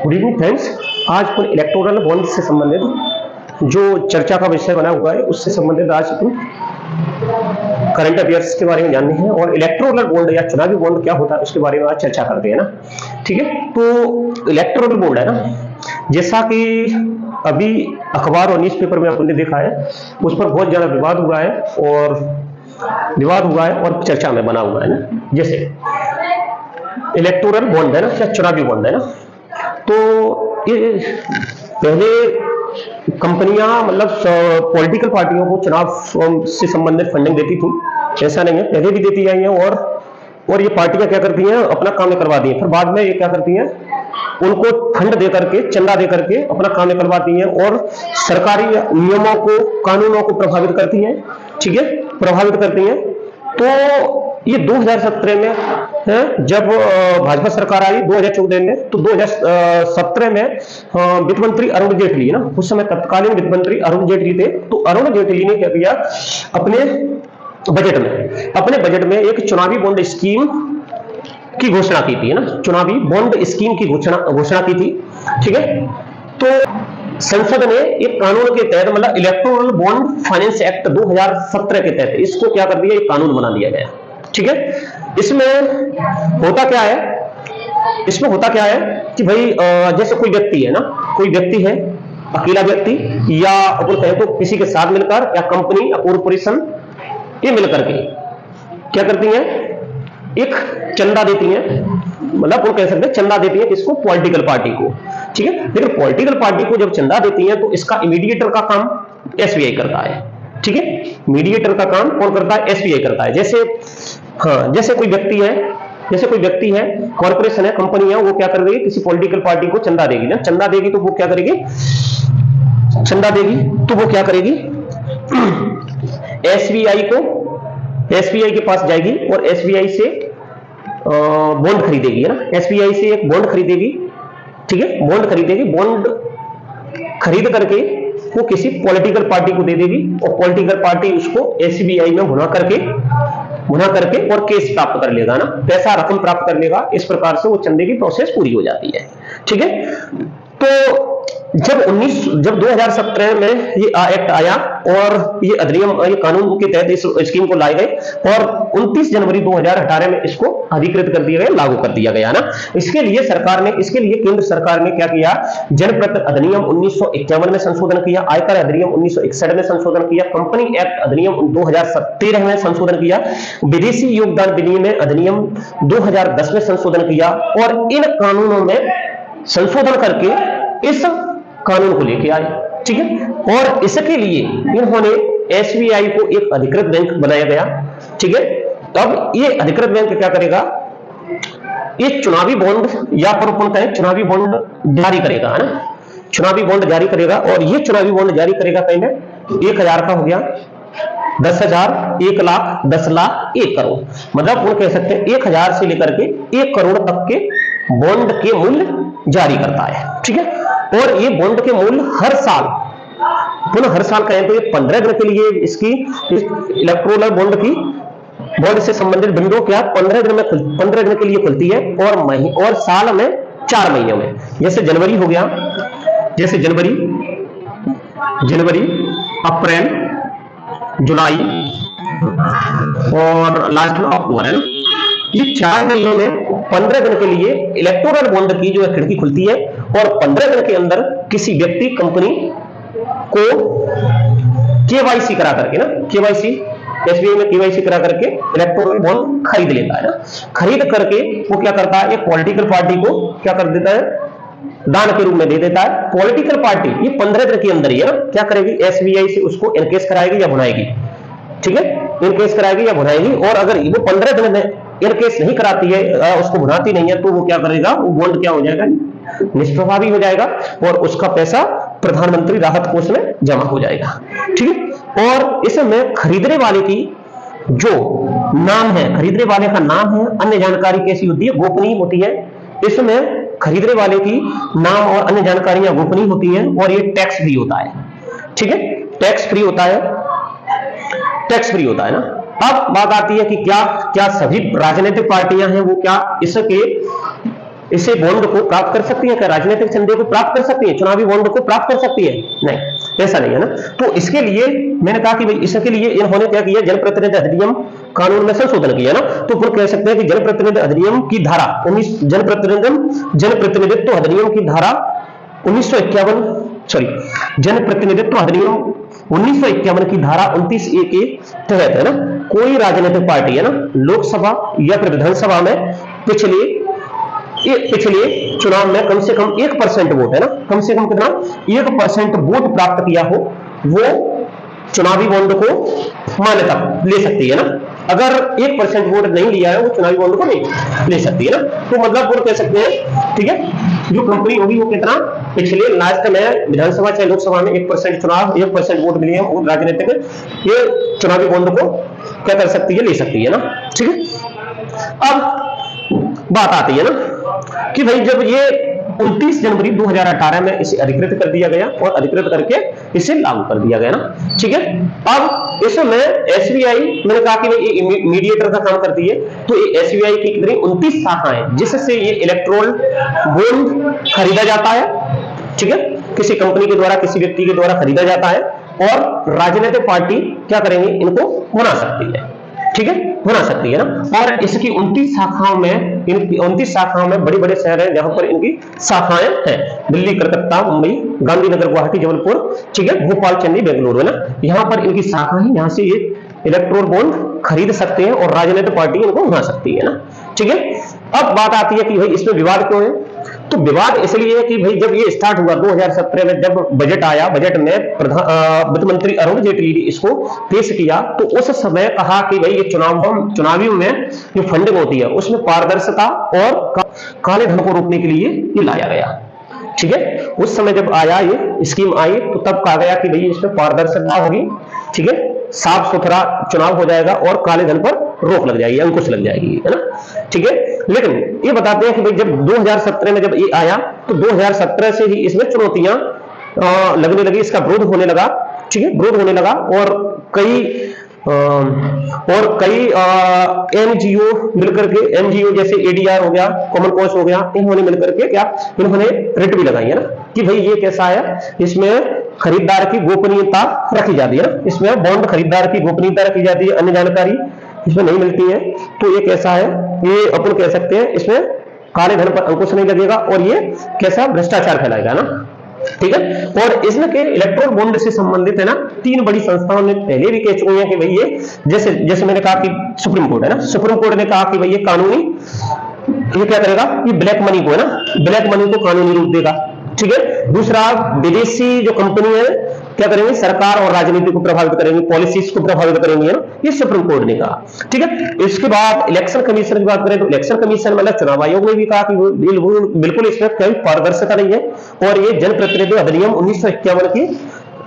Good evening friends. आज अपन electoral bond से संबंधित जो चर्चा का विषय बना हुआ है उससे संबंधित आज अपन करंट अफेयर्स के बारे में जानने हैं और इलेक्टोरल बॉन्ड या चुनावी बॉन्ड क्या होता है उसके बारे में आज चर्चा करते हैं ना। ठीक है, तो इलेक्टोरल बॉन्ड है ना, जैसा कि अभी अखबार और न्यूज़पेपर में अपन ने देखा है उस पर बहुत ज्यादा विवाद हुआ है और चर्चा में बना हुआ है ना। जैसे इलेक्टोरल बॉन्ड है ना या चुनावी बॉन्ड है ना, तो ये पहले कंपनियां मतलब पॉलिटिकल पार्टियों को चुनाव से संबंधित फंडिंग देती थी, ऐसा नहीं है, पहले भी देती आई है और ये पार्टियां क्या करती हैं, अपना काम निकलवाती हैं। फिर बाद में ये क्या करती हैं, उनको फंड दे करके, चंदा दे करके अपना काम निकलवाती हैं और सरकारी नियमों को, कानूनों को प्रभावित करती हैं। ठीक है, प्रभावित करती हैं। तो ये 2017 में है, जब भाजपा सरकार आई 2014 में, तो 2017 में वित्त मंत्री अरुण जेटली ना, उस समय तत्कालीन वित्त मंत्री अरुण जेटली थे। तो अरुण जेटली ने क्या किया, अपने बजट में एक चुनावी बॉन्ड स्कीम की घोषणा की थी ना, चुनावी बॉन्ड स्कीम की घोषणा की थी। ठीक है, तो संसद ने एक कानून के तहत, मतलब इलेक्टोरल बॉन्ड फाइनेंस एक्ट 2017 के तहत इसको क्या कर दिया, एक कानून बना दिया गया। ठीक है, इसमें होता क्या है कि भाई जैसे कोई व्यक्ति है ना, कोई व्यक्ति है, अकेला व्यक्ति, या अपन कहें तो किसी के साथ मिलकर, या कंपनी या कॉर्पोरेशन, ये मिलकर के क्या करती हैं, एक चंदा देती हैं, मतलब वो कह सकते हैं चंदा देती है किसको, पॉलिटिकल पार्टी को। ठीक है, लेकिन पॉलिटिकल पार्टी को जब चंदा देती है तो इसका इमीडिएटर का काम एसबीआई करता है। ठीक है, मीडिएटर का काम कौन करता है, एसबीआई करता है। जैसे कोई व्यक्ति है, कॉर्पोरेशन है, कंपनी है, वो क्या कर रही है, किसी पॉलिटिकल पार्टी को चंदा देगी ना, चंदा देगी तो वो क्या करेगी, एसबीआई के पास जाएगी और एसबीआई से बॉन्ड खरीदेगी ना, एसबीआई से एक बॉन्ड खरीदेगी। ठीक है, बॉन्ड खरीद करके वो किसी पॉलिटिकल पार्टी को दे देगी और पॉलिटिकल पार्टी उसको एसबीआई में भुना करके और केस प्राप्त कर लेगा ना, पैसा रकम प्राप्त कर लेगा। इस प्रकार से वो चंदे की प्रोसेस पूरी हो जाती है। ठीक है, तो जब 2017 में ये एक्ट आया और ये अधिनियम, ये कानून के तहत इस स्कीम को लाए गए और 29 जनवरी 2018 में इसको अधिकृत कर दिया गया, लागू कर दिया गया ना। इसके लिए केंद्र सरकार ने क्या किया, जनप्रति अधिनियम 1951 में संशोधन किया, आयकर अधिनियम 1961 में संशोधन किया, कंपनी एक्ट अधिनियम 2013 में संशोधन किया, विदेशी योगदान विनिमय अधिनियम 2010 में संशोधन किया और इन कानूनों में संशोधन करके इस कानून को लेके आए। ठीक है, और इसके लिए इन्होंने एसबीआई को एक अधिकृत बैंक बनाया गया। ठीक है, तब ये अधिकृत बैंक क्या करेगा, ये चुनावी बॉन्ड या चुनावी बॉन्ड जारी करेगा, है ना, चुनावी बॉन्ड जारी करेगा। और ये चुनावी बॉन्ड जारी करेगा कहीं में 1000 का हो गया, 10,000, 1 लाख, 10 लाख, 1 करोड़, मतलब वो कह सकते हैं 1000 से लेकर के 1 करोड़ तक के बॉन्ड के मूल्य जारी करता है। ठीक है, और ये बॉन्ड के मूल्य हर साल कहें तो ये 15 दिन के लिए इसकी इलेक्टोरल बॉन्ड से संबंधित विंडो क्या 15 दिन के लिए खुलती है और साल में 4 महीनों में, जैसे जनवरी हो गया, जैसे जनवरी, अप्रैल, जुलाई और लास्ट में अक्टूबर, है ना, ये 4 महीनों में 15 दिन के लिए इलेक्टोरल बॉन्ड की जो है खिड़की खुलती है और 15 दिन के अंदर किसी व्यक्ति, कंपनी को केवाईसी करा करके ना, एसबीआई में केवाईसी करा करके इलेक्टोरल बॉन्ड खरीद लेता है ना। खरीद करके वो क्या करता है, एक पॉलिटिकल पार्टी को क्या कर देता है, दान के रूप में दे देता है। पॉलिटिकल पार्टी ये 15 दिन के अंदर ही है ना, क्या करेगी, एसबीआई से उसको इनकेस कराएगी या भुनाएगी। ठीक है, इनकेस कराएगी या भुनाएगी, और अगर वो 15 दिन में इनकेस नहीं कराती है, उसको भुनाती नहीं है, तो वो क्या करेगा, वो बॉन्ड क्या हो जाएगा, निष्प्रभावी हो जाएगा और उसका पैसा प्रधानमंत्री राहत कोष में जमा हो जाएगा। ठीक है, और इसमें खरीदने वाले की जो नाम है, खरीदने वाले का नाम है, अन्य जानकारी कैसी होती है, गोपनीय होती है। इसमें खरीदने वाले की नाम और अन्य जानकारियां गोपनीय होती हैं और ये टैक्स फ्री होता है। ठीक है, टैक्स फ्री होता है ना। अब बात आती है कि क्या सभी राजनीतिक पार्टियां हैं वो क्या इसे बॉन्ड को प्राप्त कर सकती है? क्या राजनीतिक चंदे को प्राप्त कर सकती है? चुनावी बॉन्ड को प्राप्त कर सकती है? नहीं, ऐसा नहीं है ना। तो इसके लिए मैंने कहा कि भाई इसके लिए इन्होंने क्या किया, जनप्रतिनिधि अधिनियम कानून में संशोधन किया ना। तो फिर कह सकते हैं कि जनप्रतिनिधि अधिनियम की धारा जनप्रतिनिधित्व अधिनियम की धारा 1951 जनप्रतिनिधित्व अधिनियम 1951 की धारा 29A के तहत है ना, कोई राजनीतिक पार्टी है ना, लोकसभा या फिर विधानसभा में पिछले चुनाव में कम से कम 1% वोट है ना, कम से कम कितना 1% वोट प्राप्त किया हो, वो चुनावी बॉन्ड को मान्यता ले सकती है ना। अगर 1% वोट नहीं लिया है, वो चुनावी बॉन्ड को नहीं ले सकती है ना। तो मतलब वो कह सकते हैं, ठीक है, जो कंपनी होगी वो कितना पिछले लास्ट में विधानसभा चाहे लोकसभा में 1% चुनाव 1% वोट मिले हैं, वो राजनीतिक ये चुनावी बॉन्ड को क्या कर सकती है, ले सकती है ना। ठीक है, अब बात आती है ना कि भाई जब ये 29 जनवरी 2018 में इसे अधिकृत कर दिया गया और अधिकृत करके इसे लागू कर दिया गया ना। ठीक है, अब इसमें एसबीआई, मैंने कहा कि ये मीडिएटर का काम करती है, तो ये एसबीआई की कितनी 29 शाखाएं जिससे ये इलेक्ट्रोल बॉन्ड खरीदा जाता है। ठीक है, किसी कंपनी के द्वारा, किसी व्यक्ति के द्वारा खरीदा जाता है और राजनीतिक पार्टी क्या करेंगे, इनको बना सकती है। ठीक है, बना सकती है ना। और इसकी 29 शाखाओं में, इनकी 29 शाखाओं में बड़े बड़े शहर हैं जहां पर इनकी शाखाएं हैं, दिल्ली, कलकत्ता, मुंबई, गांधीनगर, गुवाहाटी, जबलपुर, ठीक है, भोपाल, चेन्नई, बेंगलुरु है ना। यहां पर इनकी शाखा है, यहां से ये इलेक्ट्रोल बॉन्ड खरीद सकते हैं और राजनीतिक पार्टी इनको बना सकती है ना। ठीक है, अब बात आती है कि भाई इसमें विवाद क्यों है। तो विवाद इसलिए है कि भाई जब ये स्टार्ट हुआ 2017 में, जब बजट आया, बजट में वित्त मंत्री अरुण जेटली ने इसको पेश किया, तो उस समय कहा कि भाई ये चुनावी में जो फंडिंग होती है उसमें पारदर्शिता और काले धन को रोकने के लिए ये लाया गया। ठीक है, उस समय जब आया ये स्कीम आई, तो तब कहा गया कि भाई इसमें पारदर्शिता होगी, ठीक है, साफ सुथरा चुनाव हो जाएगा और काले धन पर रोक लग जाएगी, अंकुश लग जाएगी, है ना। ठीक है, लेकिन ये बताते हैं कि भाई जब 2017 में जब ये आया, तो 2017 से ही इसमें चुनौतियां लगने लगी, इसका विरोध होने लगा। ठीक है, विरोध होने लगा और कई एनजीओ मिलकर के, एनजीओ जैसे एडीआर हो गया, कॉमन कॉज हो गया, इन्होंने मिलकर के क्या, इन्होंने रिट भी लगाई है ना कि भाई ये कैसा है, इसमें खरीदार की गोपनीयता रखी जाती है ना, इसमें बॉन्ड खरीदार की गोपनीयता रखी जाती है, अन्य जानकारी इसमें नहीं मिलती है। तो ये कैसा है, ये अपन कह सकते हैं इसमें काले धन पर अंकुश नहीं लगेगा और ये कैसा भ्रष्टाचार फैलाएगा ना। ठीक है, और इसमें के इलेक्ट्रोल बॉन्ड से संबंधित है ना 3 बड़ी संस्थाओं ने पहले भी कह चुकी हैं कि भाई ये जैसे मैंने कहा कि सुप्रीम कोर्ट है ना, सुप्रीम कोर्ट ने कहा कि भाई ये कानूनी, ये क्या करेगा, ये ब्लैक मनी को है ना, ब्लैक मनी को कानूनी रूप देगा। ठीक है, दूसरा विदेशी जो कंपनी है क्या करेंगे, सरकार और राजनीति को प्रभावित करेंगे, पॉलिसीज को प्रभावित करेंगे, है ना, ये सुप्रीम कोर्ट ने कहा। ठीक है, इसके बाद इलेक्शन कमीशन की बात करें तो इलेक्शन कमीशन मतलब चुनाव आयोग ने भी कहा कि बिल्कुल इसमें कोई पारदर्शिता नहीं है और ये जनप्रतिनिधि अधिनियम 1951 की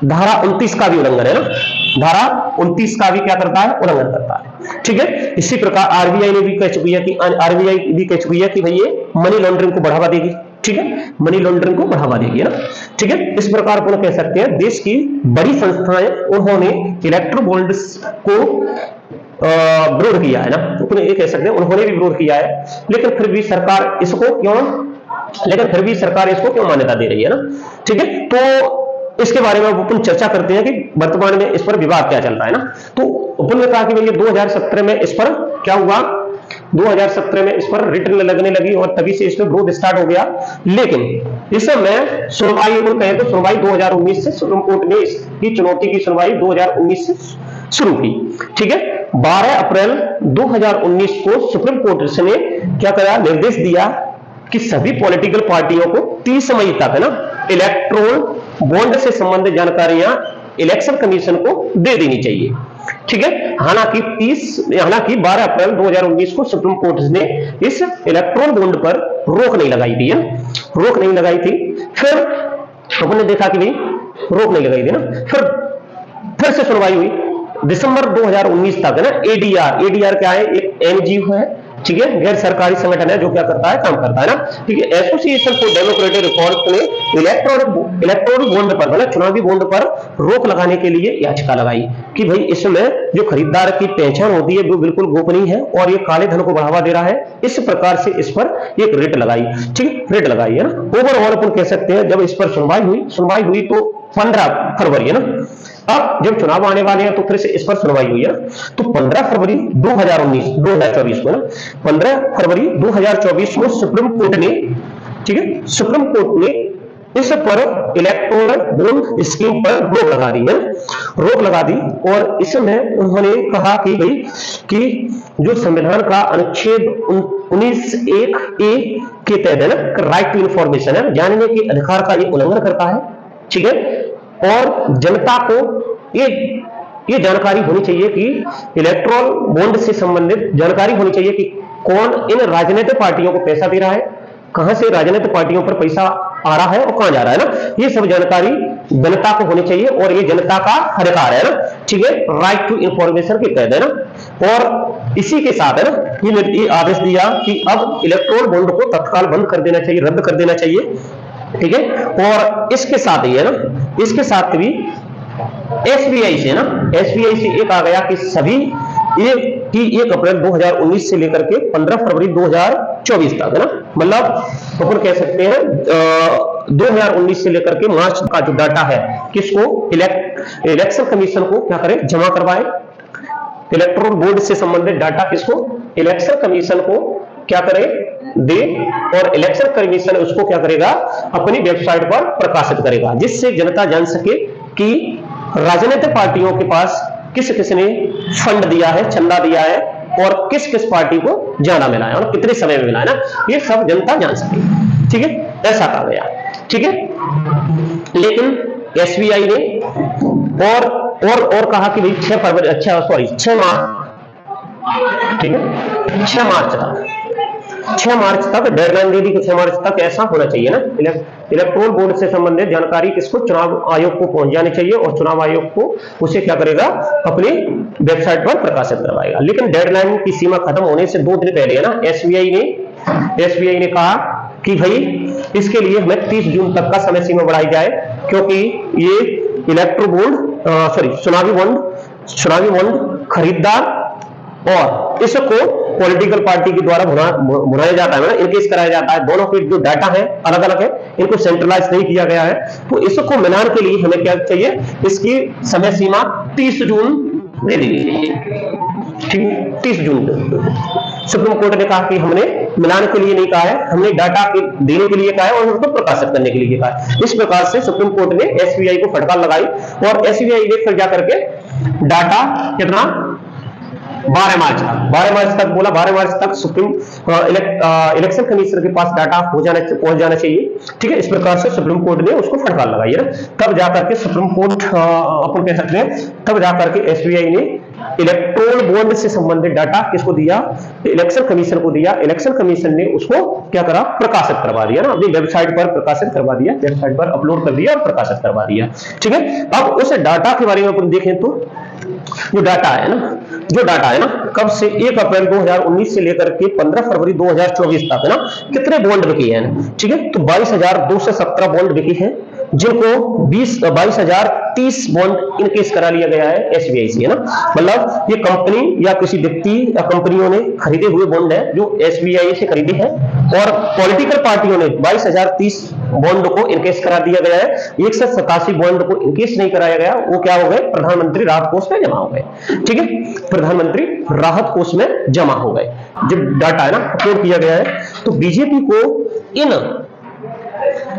धारा 29 का भी उल्लंघन है ना, धारा 29 का भी क्या करता है, उल्लंघन करता है। ठीक है, इसी प्रकार आरबीआई ने भी कह चुकी है कि भाई ये मनी लॉन्ड्रिंग को बढ़ावा देगी। ठीक है, मनी लॉन्ड्रिंग को बढ़ावा देगी ना। ठीक है, इस प्रकार को कह सकते हैं देश की बड़ी संस्थाएं उन्होंने इलेक्ट्रो बॉन्ड्स को विरोध किया है ना, तो ये कह सकते हैं उन्होंने भी विरोध किया है, लेकिन फिर भी सरकार इसको क्यों मान्यता दे रही है ना। ठीक है, तो इसके बारे में अपन चर्चा करते हैं कि वर्तमान में इस पर विवाद क्या चल रहा है ना। तो अपन ने कहा कि भाई 2017 में इस पर क्या हुआ, 2017 में इस पर रिट लगने लगी और तभी से इसमें विरोध स्टार्ट हो गया। लेकिन इस समय सुनवाई कहें तो सुनवाई 2019 से सुप्रीम कोर्ट ने इसकी चुनौती की सुनवाई 2019 से शुरू की। ठीक है, 12 अप्रैल 2019 को सुप्रीम कोर्ट ने क्या करा, निर्देश दिया कि सभी पॉलिटिकल पार्टियों को 30 मई तक है ना इलेक्ट्रोल बॉन्ड से संबंधित जानकारियां इलेक्शन कमीशन को दे देनी चाहिए। ठीक है, हालांकि 12 अप्रैल 2019 को सुप्रीम कोर्ट ने इस इलेक्ट्रोल बॉन्ड पर रोक नहीं लगाई थी, रोक नहीं लगाई थी। फिर अपन ने देखा कि भाई रोक नहीं लगाई थी ना, फिर से सुनवाई हुई दिसंबर 2019 तक है ना। एडीआर क्या है, एक एनजीओ है ठीक है, गैर सरकारी संगठन है जो क्या करता है, काम करता है ना। ठीक है, एसोसिएशन फॉर डेमोक्रेटिक रिफॉर्म्स ने इलेक्ट्रॉनिक बॉन्ड पर, मतलब चुनावी बॉन्ड पर रोक लगाने के लिए याचिका लगाई कि भाई इसमें जो खरीदार की पहचान होती है वो बिल्कुल गोपनीय है और ये काले धन को बढ़ावा दे रहा है। इस प्रकार से इस पर एक रिट लगाई। ठीक है, रिट लगाई है ना। ओवरऑल अपन कह सकते हैं जब इस पर सुनवाई हुई तो 15 फरवरी है ना। अब जब चुनाव आने वाले हैं तो फिर से इस पर सुनवाई हुई है। तो 15 फरवरी 2024 को ना, 15 फरवरी 2024 को सुप्रीम कोर्ट ने, ठीक है, सुप्रीम कोर्ट ने इस पर इलेक्टोरल बॉन्ड स्कीम पर रोक लगा दी है, रोक लगा दी। और इसमें उन्होंने कहा कि भाई कि जो संविधान का अनुच्छेद 19(1)(a) के तहत है ना, राइट टू इंफॉर्मेशन है, जानने के अधिकार का ये उल्लंघन करता है। ठीक है, और जनता को ये जानकारी होनी चाहिए कि इलेक्टोरल बॉन्ड से संबंधित जानकारी होनी चाहिए कि कौन इन राजनीतिक पार्टियों को पैसा दे रहा है, कहां से राजनीतिक पार्टियों पर पैसा आ रहा है और कहां जा रहा है ना। ये सब जानकारी जनता को होनी चाहिए और ये जनता का अधिकार है ना। ठीक है, राइट टू इंफॉर्मेशन के तहत है ना। और इसी के साथ है ना ये आदेश दिया कि अब इलेक्टोरल बॉन्ड को तत्काल बंद कर देना चाहिए, रद्द कर देना चाहिए। ठीक है, और इसके साथ ही है ना, इसके साथ भी एसबीआई से ना, एसबीआई से एक आ गया कि सभी 1 अप्रैल 2019 से लेकर के 15 फरवरी 2024 तक है ना, मतलब अपन कह सकते हैं 2019 से लेकर के मार्च का जो डाटा है किसको, इलेक्शन कमीशन को क्या करें, जमा करवाए। इलेक्टोरल बोर्ड से संबंधित डाटा किसको, इलेक्शन कमीशन को क्या करे, दे, और इलेक्शन कमीशन उसको क्या करेगा, अपनी वेबसाइट पर प्रकाशित करेगा, जिससे जनता जान सके कि राजनीतिक पार्टियों के पास किस किस ने फंड दिया है, चंदा दिया है और किस किस पार्टी को ज्यादा मिला है और कितने समय में मिला है ना, ये सब जनता जान सके। ठीक है, ऐसा कहा गया। ठीक है, लेकिन एसबीआई ने और कहा कि भाई 6 फरवरी, अच्छा सॉरी 6 मार्च, ठीक है, 6 मार्च तक डेडलाइन दे दी कि 6 मार्च तक ऐसा होना चाहिए ना, इलेक्टोरल बोर्ड से संबंधित जानकारी किसको, चुनाव आयोग को पहुंच जानी चाहिए और चुनाव आयोग को उसे क्या करेगा, अपनी वेबसाइट पर प्रकाशित करवाएगा। लेकिन डेडलाइन की सीमा खत्म होने से 2 दिन पहले है ना, एसबीआई ने कहा कि भाई इसके लिए हमें 30 जून तक का समय सीमा बढ़ाई जाए, क्योंकि ये इलेक्ट्रो बोर्ड चुनावी बॉन्ड खरीदार और इसको पॉलिटिकल पार्टी के द्वारा भुनाया जाता है ना, इनकेस कराया जाता है। दोनों के जो डाटा है अलग अलग है, इनको सेंट्रलाइज नहीं किया गया है। तो इसको मिलान के लिए हमें क्या चाहिए, इसकी समय सीमा 30 जून दे दी गई। ठीक, 30 जून सुप्रीम कोर्ट ने कहा कि हमने मिलान के लिए नहीं कहा है, हमने डाटा देने के लिए कहा है और उसको प्रकाशित करने के लिए कहा है। इस प्रकार से सुप्रीम कोर्ट ने एसबीआई को फटकार लगाई और एसबीआई ने फिर जाकर के डाटा कितना 12 मार्च तक बोला, 12 मार्च तक सुप्रीम इलेक्शन कमीशन के पास डाटा पहुंच जाना चाहिए। ठीक है, इस प्रकार से सुप्रीम कोर्ट ने उसको फटकार लगाई है ना। तब जाकर के सुप्रीम कोर्ट अपन कह सकते हैं, तब जाकर के एसबीआई ने इलेक्टोरल बॉन्ड से संबंधित डाटा किसको दिया, इलेक्शन कमीशन को दिया। इलेक्शन कमीशन ने उसको क्या करा, प्रकाशित करवा दिया ना, अपनी वेबसाइट पर प्रकाशित करवा दिया, वेबसाइट पर अपलोड कर दिया और प्रकाशित करवा दिया। ठीक है, अब उस डाटा के बारे में अपन देखें तो जो डाटा है ना, कब से 1 अप्रैल 2019 से लेकर के 15 फरवरी 2024 तक है ना, कितने बॉन्ड बिके हैं। ठीक है, तो 22,217 बॉन्ड बिके हैं, जिनको 22,030 बॉन्ड इनकेस करा लिया गया है एसबीआई से, है ना। मतलब ये कंपनी या किसी व्यक्ति या कंपनियों ने खरीदे हुए बॉन्ड है जो एसबीआई से खरीदे हैं, और पॉलिटिकल पार्टियों ने 22,030 बॉन्ड को इनकेस करा दिया गया है। 187 बॉन्ड को इनकेस नहीं कराया गया, वो क्या हो गए, प्रधानमंत्री राहत कोष में जमा हो गए। ठीक है, प्रधानमंत्री राहत कोष में जमा हो गए। जब डाटा है ना अपलोड किया गया है, तो बीजेपी को इन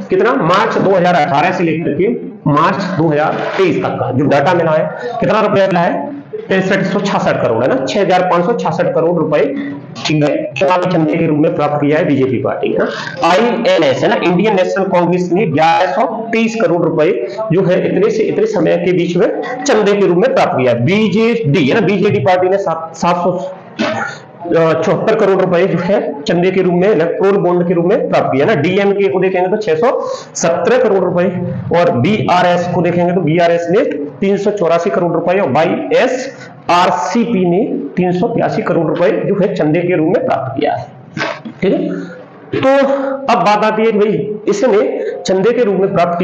कितना मार्च 2018 से लेकर के मार्च 2023 तक का जो डाटा मिला है, कितना रुपया मिला है, 6366 करोड़ है ना, 6566 करोड़ रुपए, ठीक है, चुनावी चंदे के रूप में प्राप्त किया है बीजेपी पार्टी है ना। आईएनएस है ना, इंडियन नेशनल कांग्रेस ने 1123 करोड़ रुपए जो है इतने से इतने समय के बीच में चंदे के रूप में प्राप्त किया है। बीजेडी है ना, बीजेडी पार्टी ने 74 करोड़ रुपए जो है चंदे के रूप में इलेक्ट्रोल बॉन्ड के रूप में प्राप्त किया ना। डीएमके को देखेंगे तो 617 करोड़ रुपए, और बीआरएस को देखेंगे तो बीआरएस ने 384 करोड़ रुपए, और वाईएसआरसीपी ने 383 करोड़ रुपए जो है चंदे के रूप में प्राप्त किया है। ठीक है, तो अब बात आती है कि भाई इसने चंदे के रूप में प्राप्त